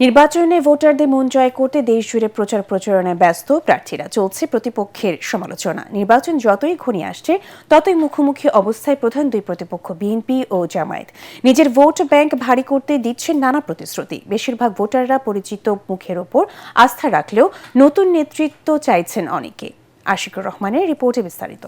নির্বাচনে ভোটারদের মন জয় করতে দেশজুড়ে প্রচার প্রচারণায় ব্যস্ত প্রার্থীরা। চলছে প্রতিপক্ষের সমালোচনা। নির্বাচন যতই ঘনিয়ে আসছে ততই মুখোমুখি অবস্থায় প্রধান দুই প্রতিপক্ষ বিএনপি ও জামায়াত। নিজের ভোট ব্যাংক ভারী করতে দিচ্ছেন নানা প্রতিশ্রুতি। বেশিরভাগ ভোটাররা পরিচিত মুখের ওপর আস্থা রাখলেও নতুন নেতৃত্ব চাইছেন অনেকে। আশিকুর রহমানের রিপোর্টে বিস্তারিত।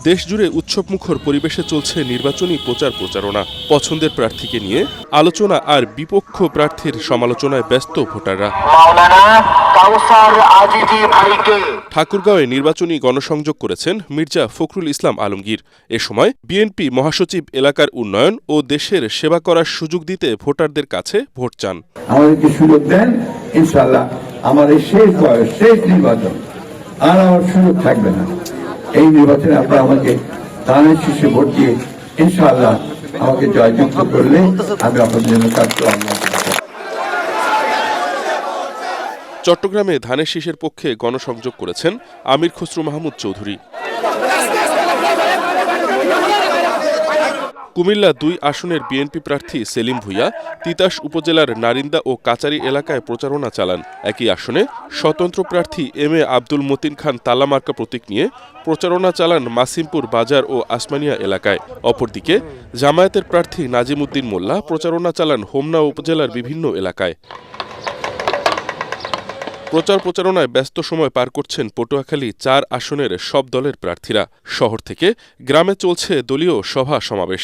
দেশজুড়ে উৎসবমুখর পরিবেশে চলছে নির্বাচনী প্রচার প্রচারণা। পছন্দের প্রার্থীকে নিয়ে আলোচনা আর বিপক্ষ প্রার্থীর সমালোচনায় ব্যস্ত ভোটাররা। ঠাকুরগাঁওয়ে নির্বাচনী গণসংযোগ করেছেন মির্জা ফখরুল ইসলাম আলমগীর। এ সময় বিএনপি মহাসচিব এলাকার উন্নয়ন ও দেশের সেবা করার সুযোগ দিতে ভোটারদের কাছে ভোট চান। আমাদেরকে সুযোগ দেন, ইনশাআল্লাহ আমার এই শেষ নির্বাচন, আর আমার সুযোগ থাকবে না। এই নির্বাচনে আপনারা আমাকে ধানের শীষে ভোট দিয়ে ইনশাআল্লাহ আমাকে জয়যুক্ত করলে আমি আপনাদের জন্য কাজ করব। চট্টগ্রামে ধানের শীষের পক্ষে গণসংযোগ করেছেন আমির খসরু মাহমুদ চৌধুরী। কুমিল্লা ২ আসনের বিএনপি প্রার্থী সেলিম ভূঁইয়া তিতাস উপজেলার নারিন্দা ও কাচারি এলাকায় প্রচারণা চালান। একই আসনে স্বতন্ত্র প্রার্থী এম এ আব্দুল মতিন খান তালামার্কা প্রতীক নিয়ে প্রচারণা চালান মাসিমপুর বাজার ও আসমানিয়া এলাকায়। অপরদিকে জামায়াতের প্রার্থী নাজিম উদ্দিন মোল্লা প্রচারণা চালান হোমনা উপজেলার বিভিন্ন এলাকায়। প্রচার প্রচারণায় ব্যস্ত সময় পার করছেন পটুয়াখালী ৪ আসনের সব দলের প্রার্থীরা। শহর থেকে গ্রামে চলছে দলীয় সভা সমাবেশ।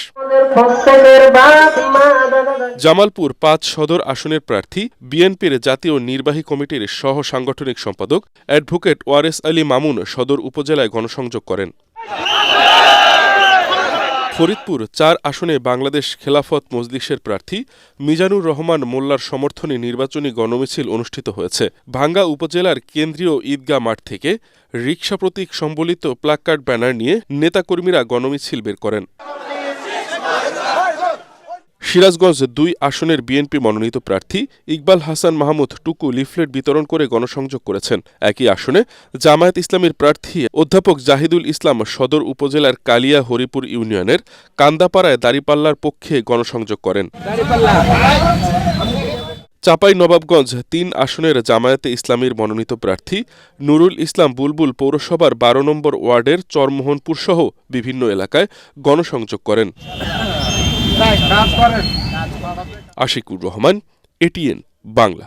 জামালপুর ৫ সদর আসনের প্রার্থী বিএনপির জাতীয় নির্বাহী কমিটির সহ সাংগঠনিক সম্পাদক অ্যাডভোকেট ওয়ারেস আলী মামুন সদর উপজেলায় গণসংযোগ করেন। ফরিদপুর ৪ আসনে বাংলাদেশ খেলাফত মজলিসের প্রার্থী মিজানুর রহমান মোল্লার সমর্থনে নির্বাচনী গণমিছিল অনুষ্ঠিত হয়েছে। ভাঙ্গা উপজেলার কেন্দ্রীয় ঈদগাহ মাঠ থেকে রিকশা প্রতীক সম্বলিত প্লাকার্ড ব্যানার নিয়ে নেতাকর্মীরা গণমিছিল বের করেন। সিরাজগঞ্জ ২ আসনের বিএনপি মনোনীত প্রার্থী ইকবাল হাসান মাহমুদ টুকু লিফলেট বিতরণ করে গণসংযোগ করেছেন। একই আসনে জামায়াত ইসলামীর প্রার্থী অধ্যাপক জাহিদুল ইসলাম সদর উপজেলার কালিয়া হরিপুর ইউনিয়নের কান্দাপাড়ায় দাঁড়িপাল্লার পক্ষে গণসংযোগ করেন। চাঁপাইনবাবগঞ্জ ৩ আসনের জামায়াতে ইসলামীর মনোনীত প্রার্থী নুরুল ইসলাম বুলবুল পৌরসভার ১২ নম্বর ওয়ার্ডের চরমোহনপুর সহ বিভিন্ন এলাকায় গণসংযোগ করেন। আশিকুর রহমান, এটিএন বাংলা।